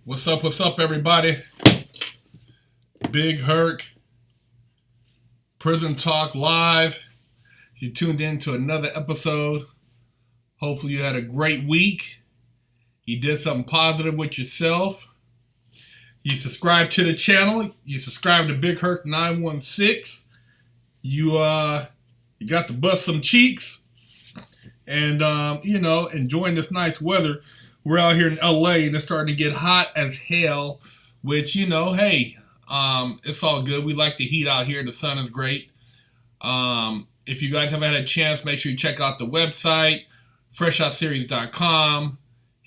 What's up, everybody? Big Herc, Prison Talk Live. You tuned in to another episode. Hopefully you had a great week. You did something positive with yourself. You subscribed to the channel. You subscribed to Big Herc 916. You got to bust some cheeks. And, enjoying this nice weather. We're out here in LA and it's starting to get hot as hell, which, hey, it's all good. We like the heat out here. The sun is great. If you guys haven't had a chance, make sure you check out the website, FreshOutSeries.com.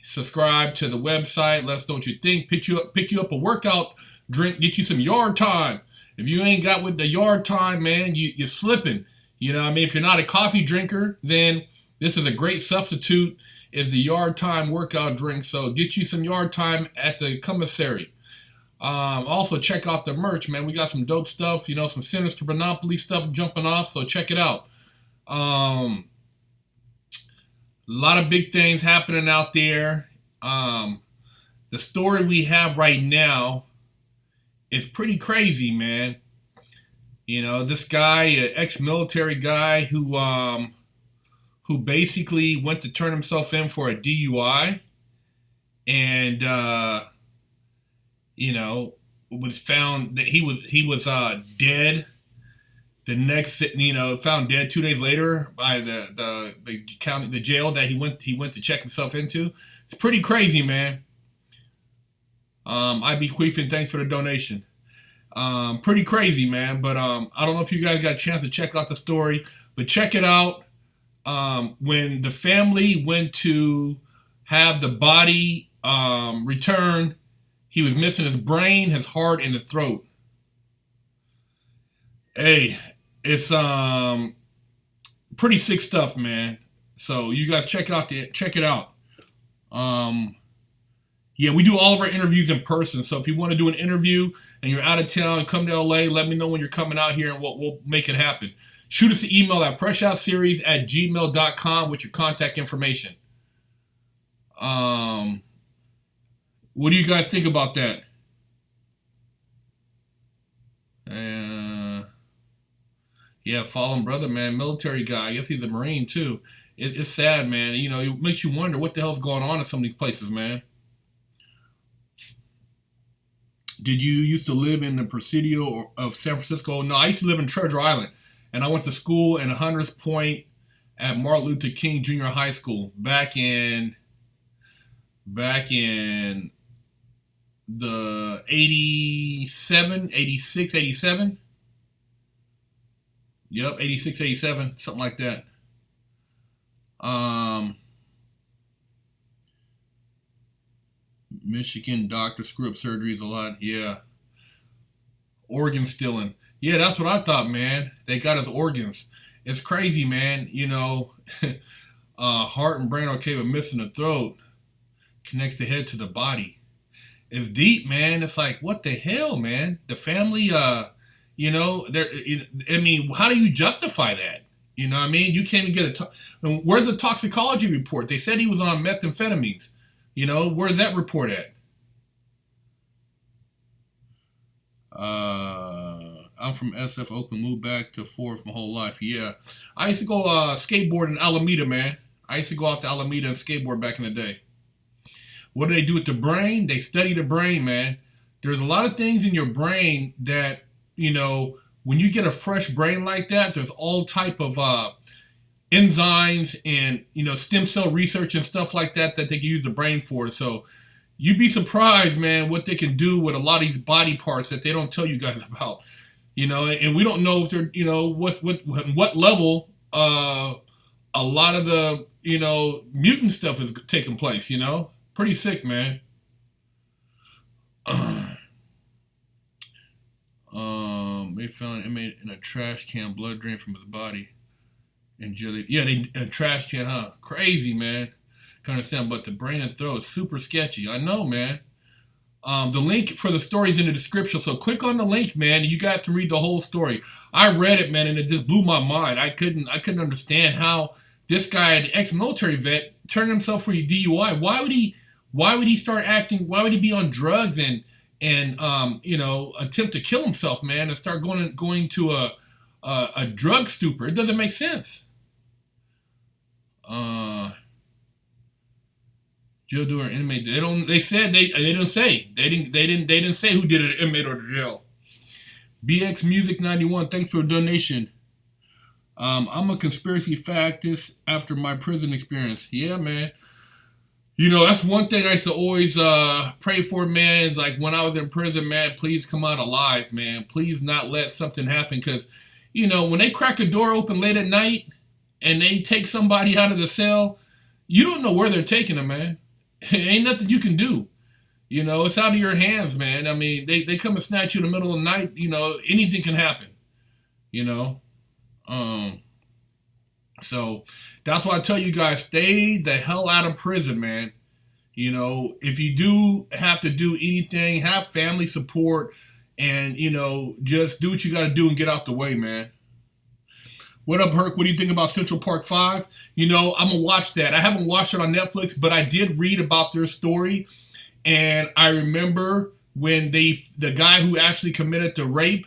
Subscribe to the website. Let us know what you think. Pick you up a workout drink. Get you some yard time. If you ain't got with the yard time, man, you're slipping. You know what I mean? If you're not a coffee drinker, then this is a great substitute. Is the yard time workout drink. So get you some yard time at the commissary. Also check out the merch, man. We got some dope stuff, some Sinister Monopoly stuff jumping off. So check it out. A lot of big things happening out there. The story we have right now is pretty crazy, man. This guy, an ex-military guy who basically went to turn himself in for a DUI and, was found that he was dead. The next, found dead 2 days later by the jail that he went to check himself into. It's pretty crazy, man. I bequeath, thanks for the donation. Pretty crazy, man. But I don't know if you guys got a chance to check out the story, but check it out. When the family went to have the body returned, he was missing his brain, his heart, and his throat. Hey, it's pretty sick stuff, man. So you guys check it out. Yeah, we do all of our interviews in person. So if you want to do an interview and you're out of town, come to LA, let me know when you're coming out here and we'll make it happen. Shoot us an email at FreshOutSeries@gmail.com with your contact information. What do you guys think about that? Yeah, fallen brother, man, military guy. I guess he's a Marine too. It's sad, man. It makes you wonder what the hell's going on in some of these places, man. Did you used to live in the Presidio of San Francisco? No, I used to live in Treasure Island. And I went to school in Hunters Point at Martin Luther King Junior High School back in the 87, 86, 87. Yep, 86, 87, something like that. Michigan doctor screw up surgeries a lot. Yeah. Organ stealing. Yeah, that's what I thought, man. They got his organs. It's crazy, man. Heart and brain okay, but missing the throat connects the head to the body. It's deep, man. It's like, what the hell, man? The family, how do you justify that? You know what I mean? You can't even get where's the toxicology report? They said he was on methamphetamines. Where's that report at? I'm from SF Oakland, moved back to Forest my whole life. Yeah. I used to go skateboard in Alameda, man. I used to go out to Alameda and skateboard back in the day. What do they do with the brain? They study the brain, man. There's a lot of things in your brain that, when you get a fresh brain like that, there's all type of enzymes and, stem cell research and stuff like that they can use the brain for. So you'd be surprised, man, what they can do with a lot of these body parts that they don't tell you guys about. And we don't know if they're, what level a lot of the, mutant stuff is taking place, Pretty sick, man. They found an inmate in a trash can, blood drained from his body. And jelly. Yeah, a trash can, huh? Crazy, man. Can't understand, but the brain and throat is super sketchy. I know, man. The link for the story is in the description, so click on the link, man, and you guys can read the whole story. I read it, man, and it just blew my mind. I couldn't understand how this guy, an ex-military vet, turned himself for a DUI. Why Why would he start acting? Why would he be on drugs and attempt to kill himself, man, and start going to a drug stupor? It doesn't make sense. Jail doer inmate. They don't. They said they didn't say. They didn't say who did it, inmate or the jail. BX Music 91. Thanks for a donation. I'm a conspiracy factist after my prison experience. Yeah, man. That's one thing I used to always pray for, man. Is like when I was in prison, man, please come out alive, man. Please not let something happen. Because, when they crack a door open late at night and they take somebody out of the cell, you don't know where they're taking them, man. Ain't nothing you can do. It's out of your hands, man. I mean, they come and snatch you in the middle of the night. Anything can happen. So that's why I tell you guys, stay the hell out of prison, man. If you do have to do anything, have family support and, just do what you got to do and get out the way, man. What up, Herc? What do you think about Central Park 5? I'm going to watch that. I haven't watched it on Netflix, but I did read about their story. And I remember when the guy who actually committed the rape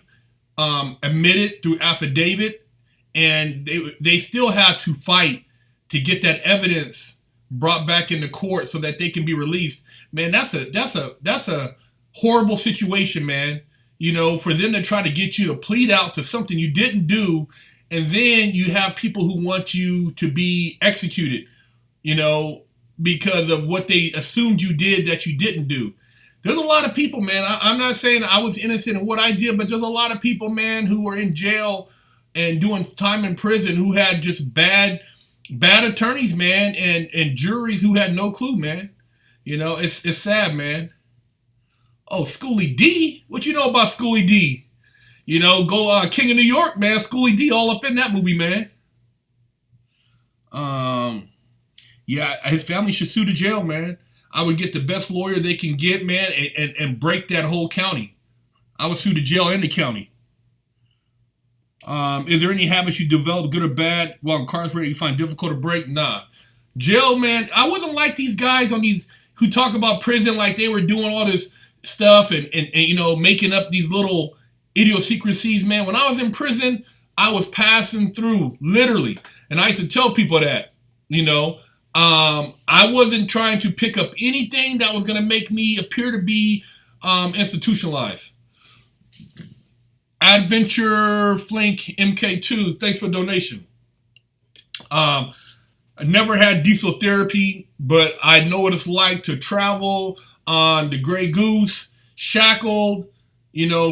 admitted through affidavit, and they still had to fight to get that evidence brought back into court so that they can be released. Man, that's a horrible situation, man. For them to try to get you to plead out to something you didn't do, and then you have people who want you to be executed, because of what they assumed you did that you didn't do. There's a lot of people, man. I'm not saying I was innocent in what I did, but there's a lot of people, man, who were in jail and doing time in prison who had just bad attorneys, man, and juries who had no clue, man. It's sad, man. Oh, Schoolie D? What you know about Schoolie D? Go King of New York, man. Schoolie D all up in that movie, man. Yeah, his family should sue the jail, man. I would get the best lawyer they can get, man, and break that whole county. I would sue the jail and the county. Is there any habits you develop, good or bad, while incarcerated you find difficult to break? Nah. Jail, man, I wasn't like these guys who talk about prison like they were doing all this stuff and making up these little idiosyncrasies, man. When I was in prison, I was passing through, literally. And I used to tell people that, I wasn't trying to pick up anything that was going to make me appear to be institutionalized. Adventure Flink MK2, thanks for the donation. I never had diesel therapy, but I know what it's like to travel on the Grey Goose, shackled,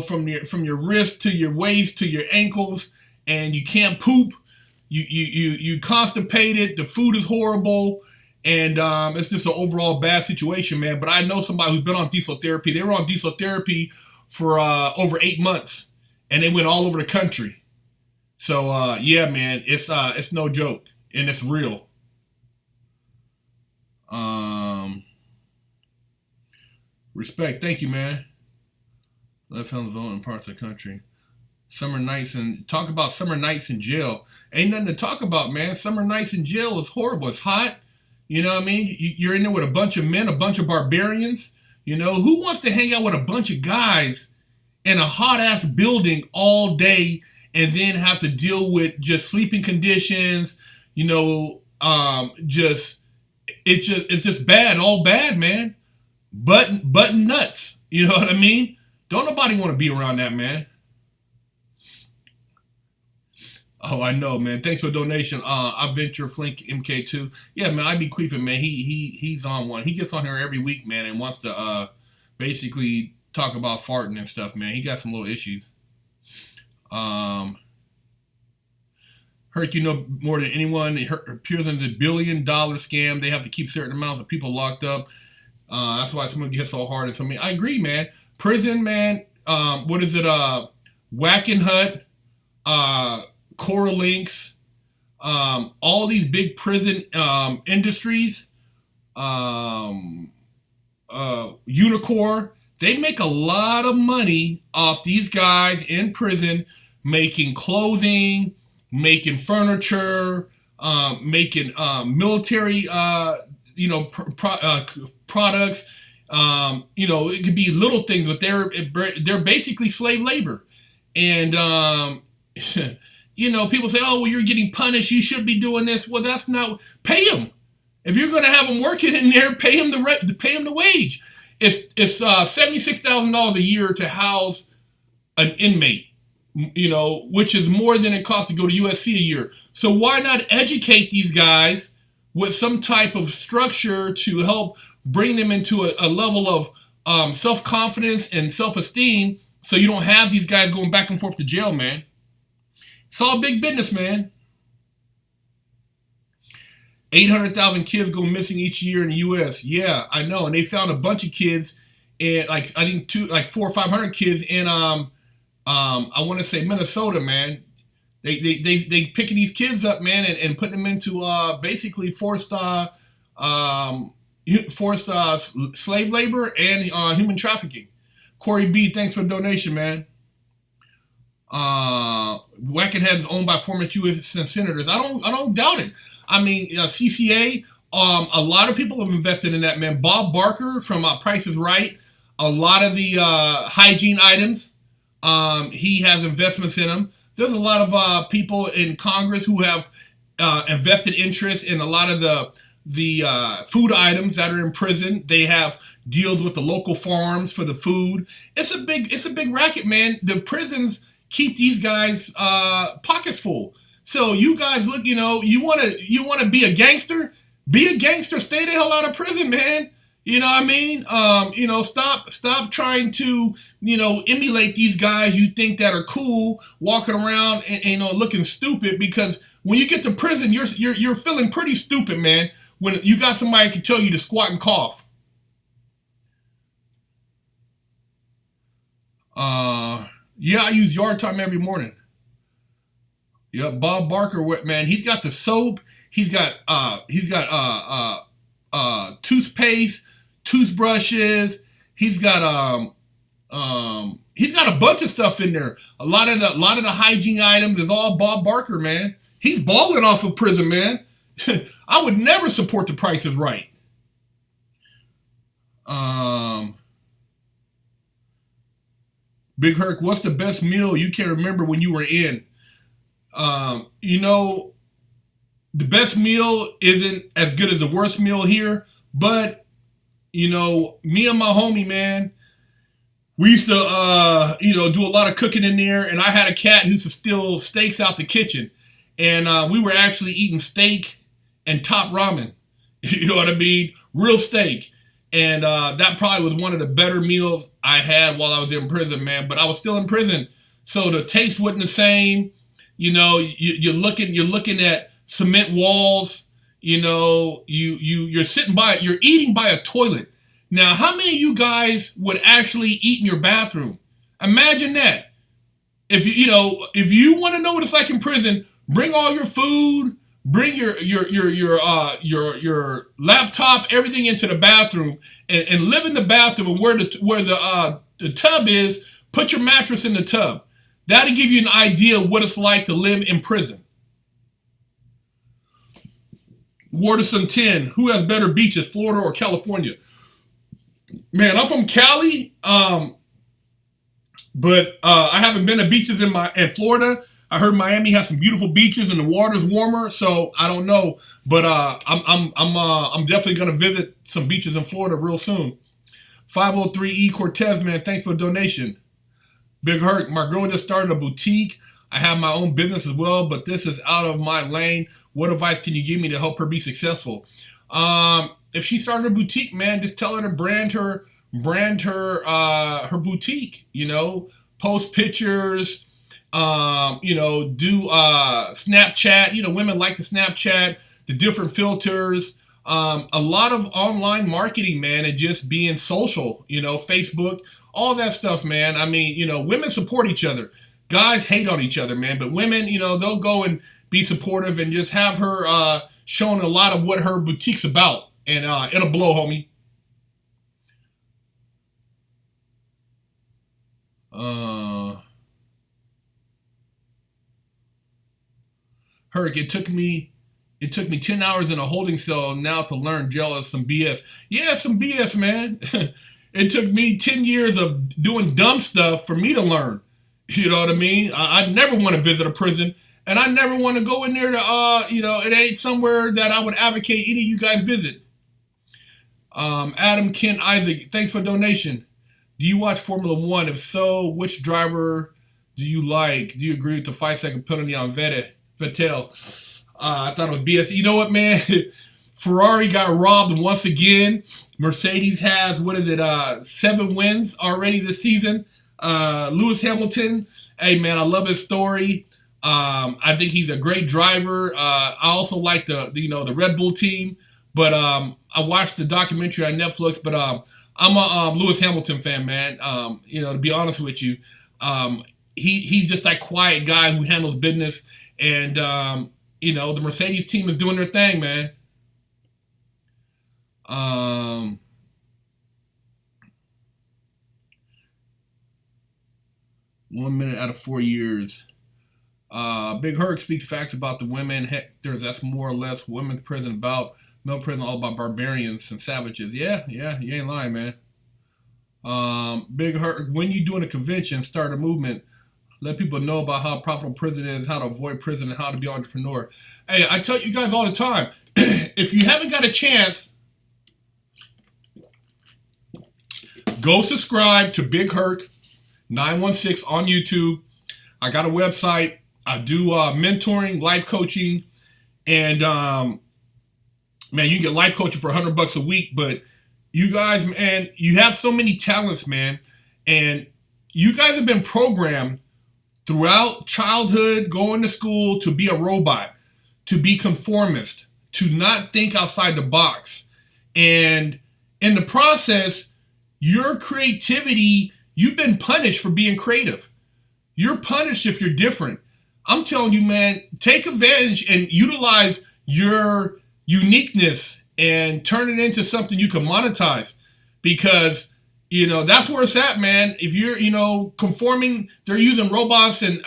from your wrist to your waist to your ankles, and you can't poop. You constipated. The food is horrible, and it's just an overall bad situation, man. But I know somebody who's been on diesel therapy. They were on diesel therapy for over 8 months, and they went all over the country. So yeah, man, it's no joke, and it's real. Respect, thank you, man. Left hand vote in parts of the country. Summer nights talk about summer nights in jail. Ain't nothing to talk about, man. Summer nights in jail is horrible. It's hot. You know what I mean? You're in there with a bunch of men, a bunch of barbarians. Who wants to hang out with a bunch of guys in a hot ass building all day and then have to deal with just sleeping conditions? It's just bad, all bad, man. Button nuts. You know what I mean? Don't nobody want to be around that, man. Oh, I know, man. Thanks for the donation. I venture Flink MK2. Yeah, man, I be queefing, man. He's on one. He gets on here every week, man, and wants to basically talk about farting and stuff, man. He got some little issues. Herc, more than anyone. Pure than the $1 billion scam. They have to keep certain amounts of people locked up. That's why someone gets so hard. And I agree, man. Prison, man. What is it? Wackenhut, Coral Links, all these big prison industries, Unicorn, they make a lot of money off these guys in prison making clothing, making furniture, making military products. It could be little things, but they're basically slave labor. And people say, "Oh, well, you're getting punished. You should be doing this." Well, that's not. Pay them. If you're going to have them working in there, pay them the wage. It's $76,000 a year to house an inmate, which is more than it costs to go to USC a year. So why not educate these guys with some type of structure to help bring them into a level of self-confidence and self-esteem, so you don't have these guys going back and forth to jail, man. It's all big business, man. 800,000 kids go missing each year in the U.S. Yeah, I know. And they found a bunch of kids, and I think 400 or 500 kids in I want to say Minnesota, man. They picking these kids up, man, and putting them into basically forced slave labor and human trafficking. Corey B, thanks for the donation, man. Wackenhead is owned by former U.S. senators. I don't doubt it. I mean, CCA. A lot of people have invested in that, man. Bob Barker from Price is Right. A lot of the hygiene items, he has investments in them. There's a lot of people in Congress who have invested interest in a lot of the food items that are in prison. They have deals with the local farms for the food. It's a big racket, man. The prisons keep these guys pockets full. So you guys look, you want to be a gangster? Be a gangster. Stay the hell out of prison, man. You know what I mean? Stop trying to, emulate these guys you think that are cool, walking around and looking stupid, because when you get to prison, you're feeling pretty stupid, man, when you got somebody who can tell you to squat and cough. Yeah, I use yard time every morning. Yeah, Bob Barker, man, he's got the soap, he's got toothpaste, toothbrushes, he's got a bunch of stuff in there. A lot of the hygiene items is all Bob Barker, man. He's balling off of prison, man. I would never support the Price is Right. Big Herc, what's the best meal you can remember when you were in? The best meal isn't as good as the worst meal here, but, me and my homie, man, we used to, do a lot of cooking in there, and I had a cat who used to steal steaks out the kitchen, and we were actually eating steak and top ramen, you know what I mean? Real steak. And that probably was one of the better meals I had while I was in prison, man, but I was still in prison, so the taste wasn't the same. You're looking at cement walls. You're eating by a toilet. Now, how many of you guys would actually eat in your bathroom? Imagine that. If you want to know what it's like in prison, bring all your food, bring your laptop, everything into the bathroom, and live in the bathroom. And where the tub is, put your mattress in the tub. That'll give you an idea of what it's like to live in prison. Waterson 10, who has better beaches, Florida or California? Man, I'm from Cali, but I haven't been to beaches in Florida. I heard Miami has some beautiful beaches and the water's warmer, so I don't know. But I'm definitely gonna visit some beaches in Florida real soon. 503E Cortez, man, thanks for the donation. Big Herc, my girl just started a boutique. I have my own business as well, but this is out of my lane. What advice can you give me to help her be successful? If she started a boutique, man, just tell her to brand her boutique. Post pictures. Do Snapchat. Women like to Snapchat, the different filters. A lot of online marketing, man, and just being social. Facebook. All that stuff, man. I mean, women support each other. Guys hate on each other, man. But women, they'll go and be supportive and just have her showing a lot of what her boutique's about. And it'll blow, homie. Herc, it took me It took me 10 hours in a holding cell now to learn jail is some BS. Yeah, some BS, man. It took me 10 years of doing dumb stuff for me to learn. You know what I mean? I never want to visit a prison, and I never want to go in there to, it ain't somewhere that I would advocate any of you guys visit. Adam Ken Isaac, thanks for the donation. Do you watch Formula One? If so, which driver do you like? Do you agree with the 5-second penalty on Vettel? I thought it was BS. You know what, man? Ferrari got robbed once again. Mercedes has, 7 wins already this season. Lewis Hamilton, hey, man, I love his story. I think he's a great driver. I also like the Red Bull team. But I watched the documentary on Netflix. But I'm a Lewis Hamilton fan, man. To be honest with you, he's just that quiet guy who handles business. And, the Mercedes team is doing their thing, man. 1 minute out of 4 years. Big Herc speaks facts about the women. Hector, that's more or less women's prison about. Male prison all about barbarians and savages. Yeah, you ain't lying, man. Big Herc, when you doing a convention, start a movement. Let people know about how profitable prison is, how to avoid prison, and how to be an entrepreneur. Hey, I tell you guys all the time, if you haven't got a chance, go subscribe to Big Herc 916 on YouTube. I got a website. I do mentoring, life coaching, and man, you can get life coaching for $100 a week. But you guys, man, you have so many talents, man, and you guys have been programmed throughout childhood, going to school, to be a robot, to be conformist, to not think outside the box. And in the process, your creativity, you've been punished for being creative. You're punished if you're different. I'm telling you, man, take advantage and utilize your uniqueness and turn it into something you can monetize, because that's where it's at, man. If you're conforming, they're using robots and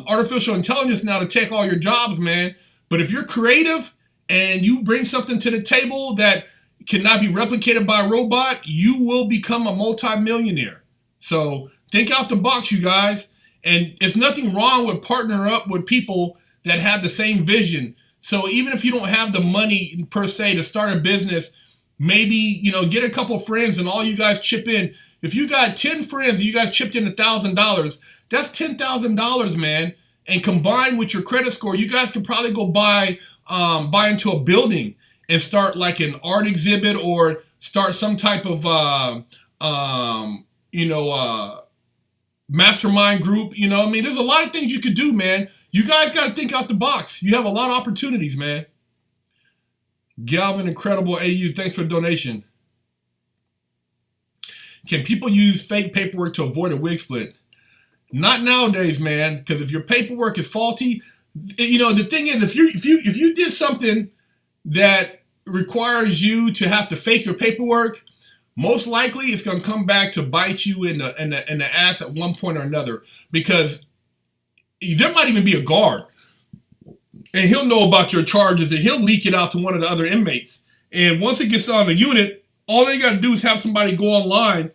artificial intelligence now to take all your jobs, man. But if you're creative and you bring something to the table that cannot be replicated by a robot, you will become a multi-millionaire. So think out the box, you guys. And it's nothing wrong with partnering up with people that have the same vision. So even if you don't have the money per se to start a business, maybe, get a couple friends and all you guys chip in. If you got 10 friends and you guys chipped in $1,000, that's $10,000, man. And combined with your credit score, you guys could probably go buy into a building and start like an art exhibit, or start some type of, mastermind group. There's a lot of things you could do, man. You guys got to think out the box. You have a lot of opportunities, man. Galvin, incredible AU, thanks for the donation. Can people use fake paperwork to avoid a wig split? Not nowadays, man, because if your paperwork is faulty, the thing is, if you did something that requires you to have to fake your paperwork, most likely it's going to come back to bite you in the ass at one point or another, because there might even be a guard, and he'll know about your charges, and he'll leak it out to one of the other inmates. And once it gets on the unit, all they got to do is have somebody go online,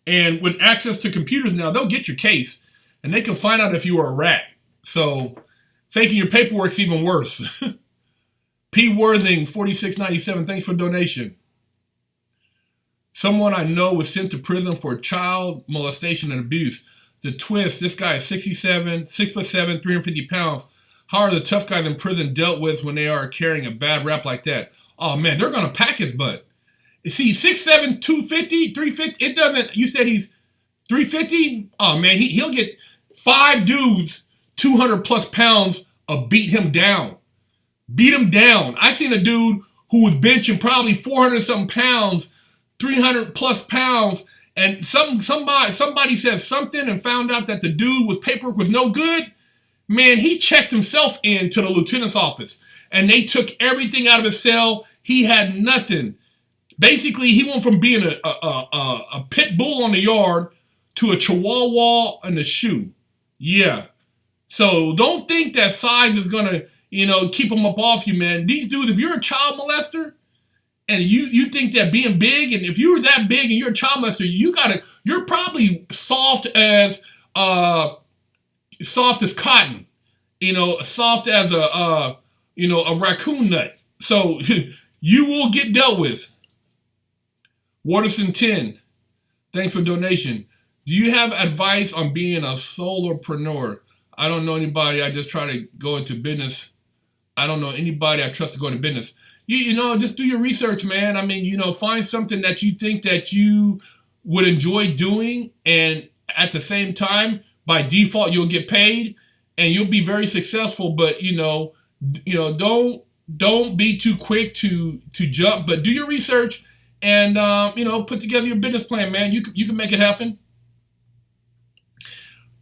and with access to computers now, they'll get your case, and they can find out if you were a rat. So faking your paperwork's even worse. P. Worthing, 4697, thanks for the donation. Someone I know was sent to prison for child molestation and abuse. The twist, this guy is 6'7", 350 pounds. How are the tough guys in prison dealt with when they are carrying a bad rap like that? Oh, man, they're going to pack his butt. See, 6'7", 250, 350, it doesn't, you said he's 350? Oh, man, he'll get 5 dudes, 200 plus pounds of beat him down. Beat him down. I seen a dude who was benching probably 400 something pounds, 300 plus pounds, and somebody said something and found out that the dude with paperwork was no good. Man, he checked himself into the lieutenant's office, and they took everything out of his cell. He had nothing. Basically, he went from being a pit bull on the yard to a chihuahua in the shoe. Yeah. So don't think that size is going to, keep them up off you, man. These dudes, if you're a child molester and you think that being big, and if you're that big and you're a child molester, you're probably soft as cotton, soft as a raccoon nut. So you will get dealt with. Waterson 10, thanks for donation. Do you have advice on being a solopreneur? I don't know anybody. I just try to go into business. I don't know anybody I trust to go into business. Just do your research, man. I mean, find something that you think that you would enjoy doing, and at the same time, by default, you'll get paid, and you'll be very successful. But don't be too quick to jump. But do your research, and put together your business plan, man. You can make it happen.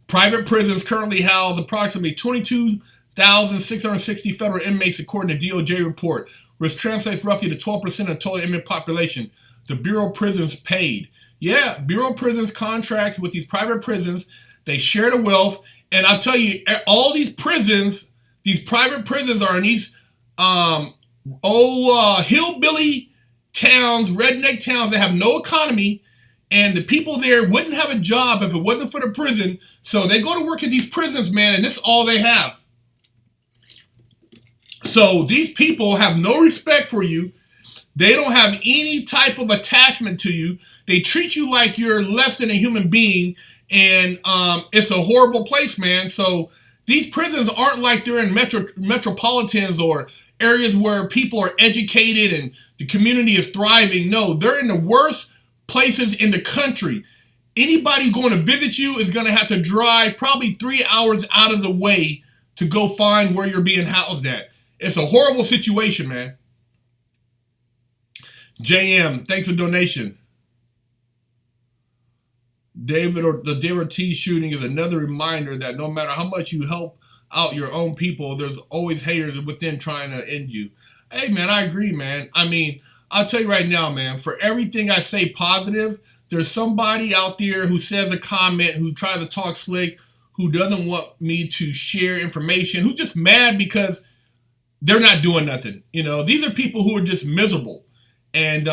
Private prisons currently house approximately 22,660 federal inmates, according to DOJ report, which translates roughly to 12% of the total inmate population. The Bureau of Prisons paid. Yeah, Bureau of Prisons contracts with these private prisons. They share the wealth. And I'll tell you, all these prisons, these private prisons are in these hillbilly towns, redneck towns that have no economy. And the people there wouldn't have a job if it wasn't for the prison. So they go to work at these prisons, man, and this is all they have. So these people have no respect for you. They don't have any type of attachment to you. They treat you like you're less than a human being. And it's a horrible place, man. So these prisons aren't like they're in metropolitans or areas where people are educated and the community is thriving. No, they're in the worst places in the country. Anybody going to visit you is going to have to drive probably 3 hours out of the way to go find where you're being housed at. It's a horrible situation, man. JM, thanks for donation. The David Ortiz shooting is another reminder that no matter how much you help out your own people, there's always haters within trying to end you. Hey, man, I agree, man. I mean, I'll tell you right now, man, for everything I say positive, there's somebody out there who says a comment, who tries to talk slick, who doesn't want me to share information, who's just mad because they're not doing nothing. These are people who are just miserable. And,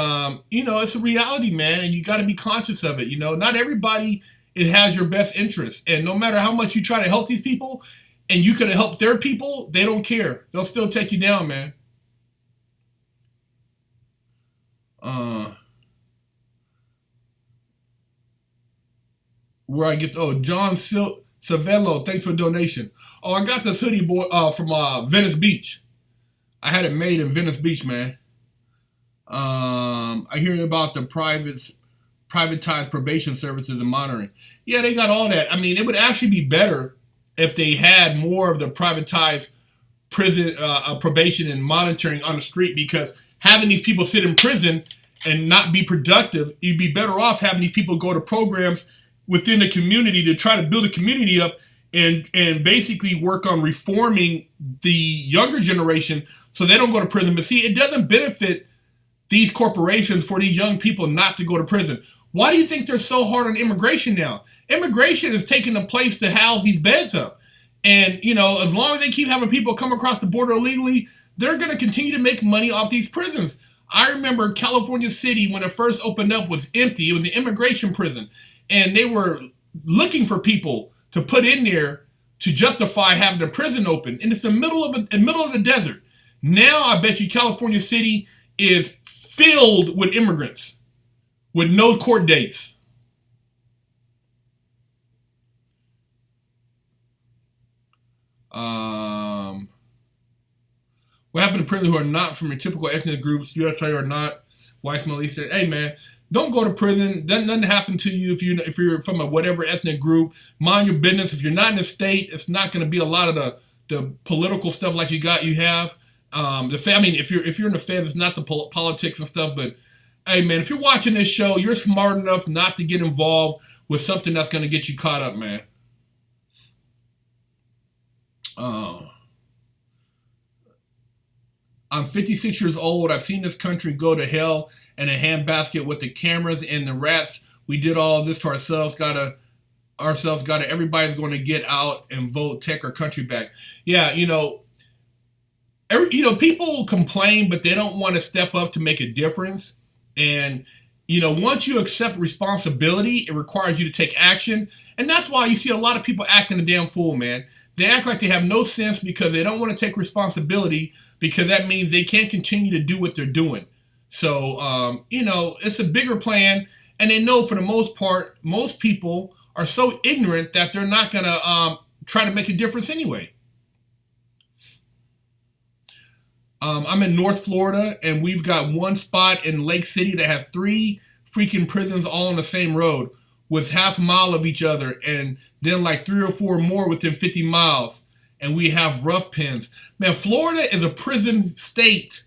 it's a reality, man, and you got to be conscious of it. Not everybody has your best interest. And no matter how much you try to help these people and you could have helped their people, they don't care. They'll still take you down, man. Where I get, John Savello, thanks for a donation. Oh, I got this hoodie from Venice Beach. I had it made in Venice Beach, man. I hear about the privatized probation services and monitoring. Yeah, they got all that. I mean, it would actually be better if they had more of the privatized prison probation and monitoring on the street, because having these people sit in prison and not be productive, you'd be better off having these people go to programs within the community to try to build a community up and basically work on reforming the younger generation so they don't go to prison. But see, it doesn't benefit these corporations for these young people not to go to prison. Why do you think they're so hard on immigration now? Immigration is taking the place to house these beds up. And, as long as they keep having people come across the border illegally, they're going to continue to make money off these prisons. I remember California City, when it first opened up, was empty. It was an immigration prison. And they were looking for people to put in there to justify having the prison open. And it's in the middle of the desert. Now I bet you California City is filled with immigrants with no court dates. What happened to prisoners who are not from your typical ethnic groups, USA or not, whites, Melissa? Hey, man, don't go to prison. Nothing happen to you if you're from a whatever ethnic group. Mind your business. If you're not in the state, it's not going to be a lot of the political stuff like you have. If you're in the Fed, it's not the politics and stuff. But hey, man, if you're watching this show, you're smart enough not to get involved with something that's going to get you caught up, man. I'm 56 years old. I've seen this country go to hell in a handbasket with the cameras and the rats. We did all this to ourselves. Everybody's going to get out and vote, take our country back. Yeah, People complain, but they don't want to step up to make a difference. And, once you accept responsibility, it requires you to take action. And that's why you see a lot of people acting a damn fool, man. They act like they have no sense because they don't want to take responsibility, because that means they can't continue to do what they're doing. So, it's a bigger plan. And they know for the most part, most people are so ignorant that they're not going to try to make a difference anyway. I'm in North Florida, and we've got one spot in Lake City that has 3 freaking prisons all on the same road with half a mile of each other, and then like 3 or 4 more within 50 miles. And we have rough pens. Man, Florida is a prison state.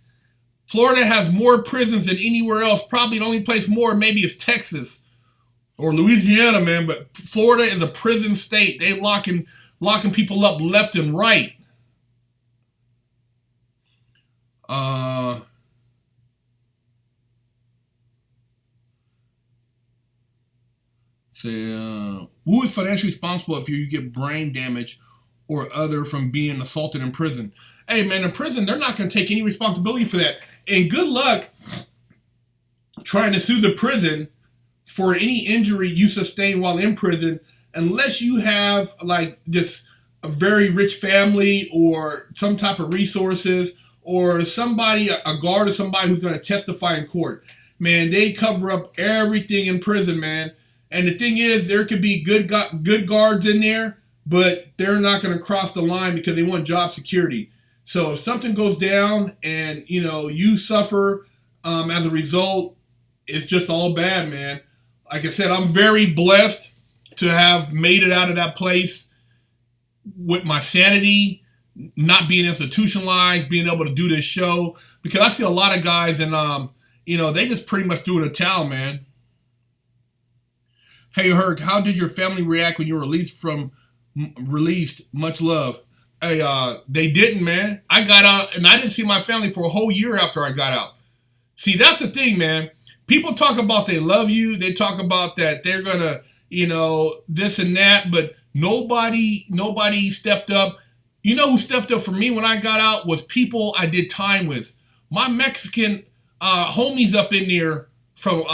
Florida has more prisons than anywhere else. Probably the only place more maybe is Texas or Louisiana, man. But Florida is a prison state. They locking people up left and right. Who is financially responsible if you get brain damage or other from being assaulted in prison? Hey, man, in prison, they're not going to take any responsibility for that. And good luck trying to sue the prison for any injury you sustain while in prison, unless you have like just a very rich family or some type of resources, or somebody, a guard or somebody who's going to testify in court. Man, they cover up everything in prison, man. And the thing is, there could be good guards in there, but they're not going to cross the line because they want job security. So if something goes down and, you suffer as a result, it's just all bad, man. Like I said, I'm very blessed to have made it out of that place with my sanity, not being institutionalized, being able to do this show. Because I see a lot of guys and, they just pretty much threw in a towel, man. Hey, Herc, how did your family react when you were released? Much love. Hey, they didn't, man. I got out, and I didn't see my family for a whole year after I got out. See, that's the thing, man. People talk about they love you. They talk about that they're going to, this and that, but nobody stepped up. You know who stepped up for me when I got out was people I did time with. My Mexican homies up in there from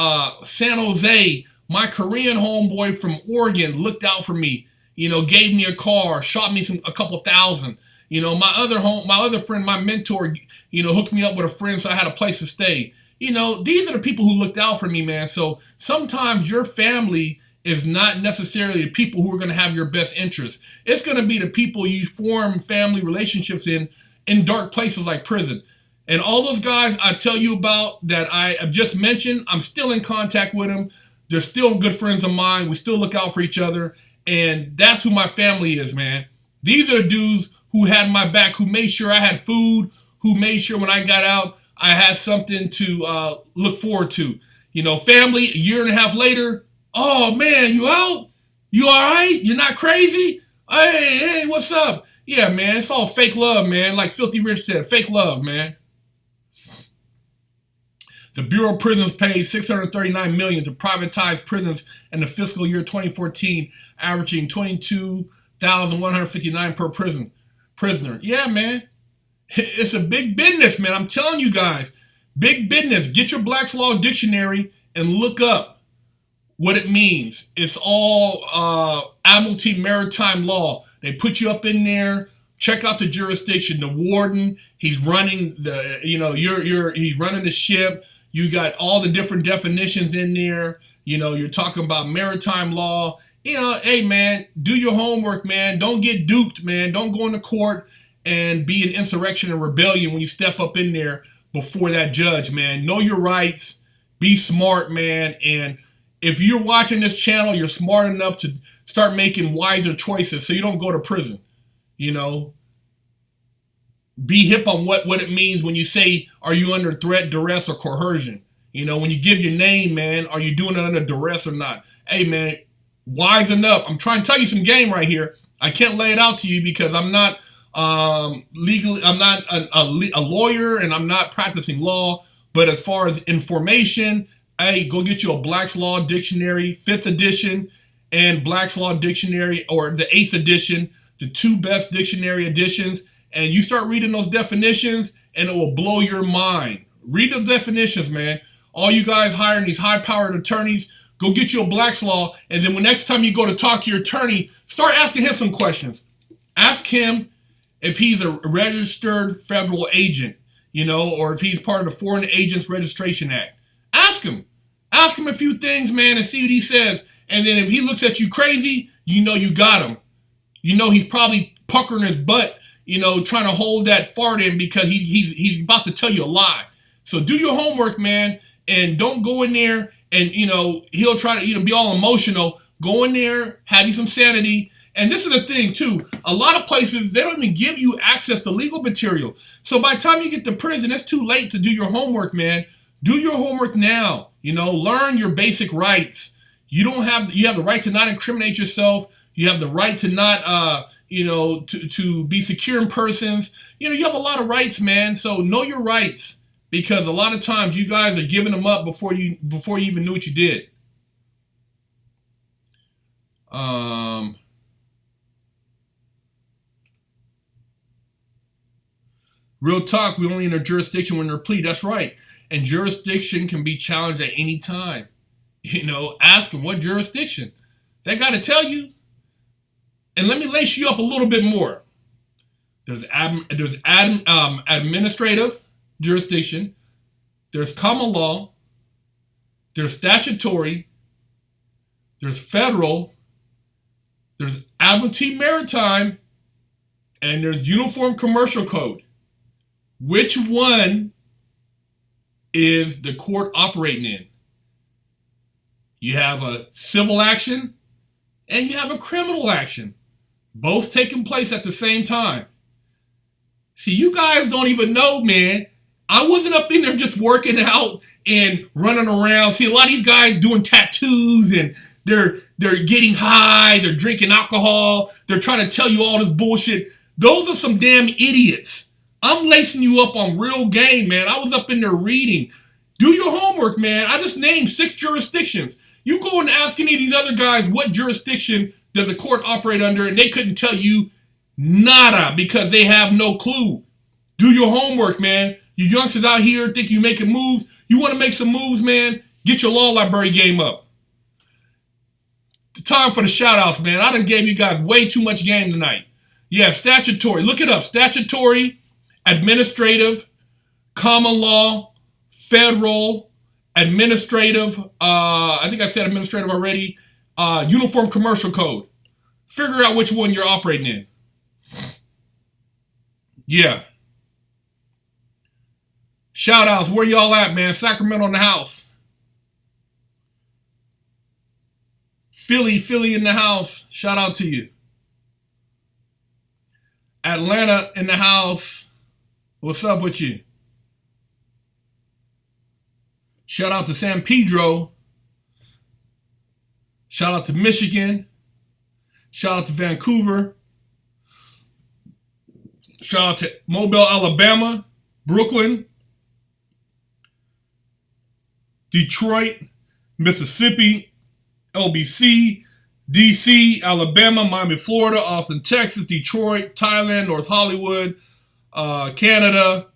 San Jose. My Korean homeboy from Oregon looked out for me, gave me a car, shot me a couple thousand. My other friend, my mentor, hooked me up with a friend so I had a place to stay. These are the people who looked out for me, man. So sometimes your family is not necessarily the people who are going to have your best interests. It's going to be the people you form family relationships in dark places like prison. And all those guys I tell you about that I have just mentioned, I'm still in contact with them. They're still good friends of mine. We still look out for each other. And that's who my family is, man. These are the dudes who had my back, who made sure I had food, who made sure when I got out, I had something to look forward to. Family, a year and a half later, oh, man, you out? You all right? You're not crazy? Hey, what's up? Yeah, man, it's all fake love, man. Like Filthy Rich said, fake love, man. The Bureau of Prisons paid $639 million to privatize prisons in the fiscal year 2014, averaging $22,159 per prisoner. Yeah, man. It's a big business, man. I'm telling you guys. Big business. Get your Black's Law Dictionary and look up what it means. It's all Admiralty Maritime Law. They put you up in there. Check out the jurisdiction. The warden, he's running he's running the ship. You got all the different definitions in there. You're talking about maritime law. Hey, man, do your homework, man. Don't get duped, man. Don't go into court and be an insurrection and rebellion when you step up in there before that judge, man. Know your rights. Be smart, man. And if you're watching this channel, you're smart enough to start making wiser choices so you don't go to prison. Be hip on what it means when you say, are you under threat, duress, or coercion? When you give your name, man, are you doing it under duress or not? Hey, man, wisen up. I'm trying to tell you some game right here. I can't lay it out to you because I'm not legally, I'm not a lawyer and I'm not practicing law. But as far as information, hey, go get you a Black's Law Dictionary, 5th edition, and Black's Law Dictionary, or the 8th edition, the 2 best dictionary editions. and you start reading those definitions, and it will blow your mind. Read the definitions, man. All you guys hiring these high-powered attorneys, go get you a Black's Law, and then when next time you go to talk to your attorney, start asking him some questions. Ask him if he's a registered federal agent, you know, or if he's part of the Foreign Agents Registration Act. Ask him. Ask him a few things, man, and see what he says. And then if he looks at you crazy, you know you got him. You know he's probably puckering his butt, you know, trying to hold that fart in because he's about to tell you a lie. So do your homework, man, and don't go in there and, you know, he'll try to, you know, be all emotional. Go in there, have you some sanity. And this is the thing, too. A lot of places, they don't even give you access to legal material. So by the time you get to prison, it's too late to do your homework, man. Do your homework now. You know, learn your basic rights. You have the right to not incriminate yourself. You have the right to not, you know, to be secure in persons. You know, you have a lot of rights, man. So know your rights, because a lot of times you guys are giving them up before you even knew what you did. Real talk, we only in a jurisdiction when they're plea. That's right. And jurisdiction can be challenged at any time. You know, ask them what jurisdiction. They got to tell you. And let me lace you up a little bit more. There's administrative jurisdiction. There's common law. There's statutory. There's federal. There's admiralty maritime. And there's uniform commercial code. Which one is the court operating in? You have a civil action and you have a criminal action, both taking place at the same time. See, you guys don't even know, man. I wasn't up in there just working out and running around. See, a lot of these guys doing tattoos and they're getting high, they're drinking alcohol, they're trying to tell you all this bullshit. Those are some damn idiots. I'm lacing you up on real game, man. I was up in there reading. Do your homework, man. I just named 6 jurisdictions. You go and ask any of these other guys what jurisdiction does the court operate under, and they couldn't tell you nada because they have no clue. Do your homework, man. You youngsters out here think you're making moves. You want to make some moves, man? Get your law library game up. Time for the shout-outs, man. I done gave you guys way too much game tonight. Yeah, statutory. Look it up. Statutory, administrative, common law, federal, administrative, I think I said administrative already, uniform commercial code. Figure out which one you're operating in. Yeah. Shout outs, where y'all at, man? Sacramento in the house. Philly in the house. Shout out to you. Atlanta in the house. What's up with you? Shout out to San Pedro. Shout out to Michigan. Shout out to Vancouver. Shout out to Mobile, Alabama. Brooklyn. Detroit. Mississippi. LBC. DC. Alabama. Miami, Florida. Austin, Texas. Detroit. Thailand. North Hollywood. Canada.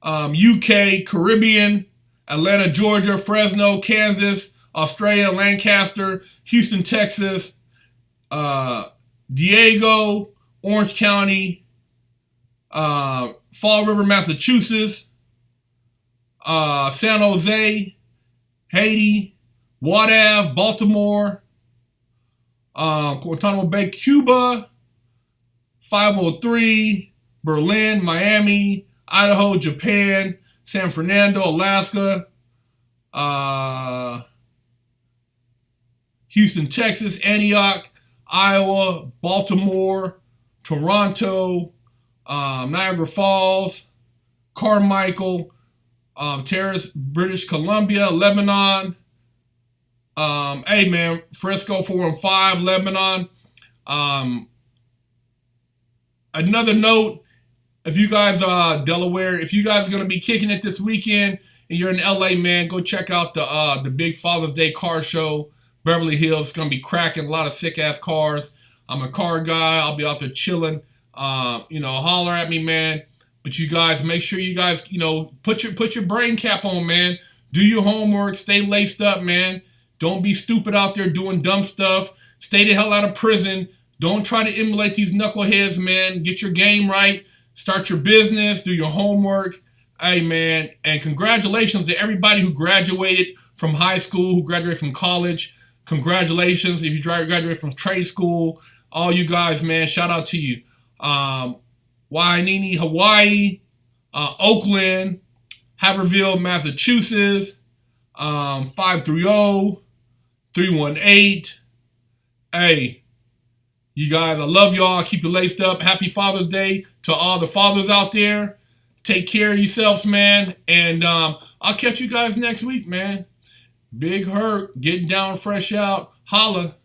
UK. Caribbean. Atlanta, Georgia, Fresno, Kansas, Australia, Lancaster, Houston, Texas, Diego, Orange County, Fall River, Massachusetts, San Jose, Haiti, Wadav, Baltimore, Guantanamo Bay, Cuba, 503, Berlin, Miami, Idaho, Japan, San Fernando, Alaska, Houston, Texas, Antioch, Iowa, Baltimore, Toronto, Niagara Falls, Carmichael, Terrace, British Columbia, Lebanon, hey man, Fresco 415, Lebanon. Another note, if you guys are Delaware, if you guys are going to be kicking it this weekend and you're in LA, man, go check out the big Father's Day car show, Beverly Hills. It's going to be cracking, a lot of sick-ass cars. I'm a car guy. I'll be out there chilling. Holler at me, man. But you guys, make sure you guys, put your brain cap on, man. Do your homework. Stay laced up, man. Don't be stupid out there doing dumb stuff. Stay the hell out of prison. Don't try to emulate these knuckleheads, man. Get your game right. Start your business. Do your homework. Hey, man. And congratulations to everybody who graduated from high school, who graduated from college. Congratulations if you graduated from trade school. All you guys, man, shout out to you. Wainini, Hawaii, Oakland, Haverhill, Massachusetts, 530, 318. Hey, you guys, I love y'all. Keep you laced up. Happy Father's Day to all the fathers out there. Take care of yourselves, man. And I'll catch you guys next week, man. Big Herc, getting down fresh out. Holla.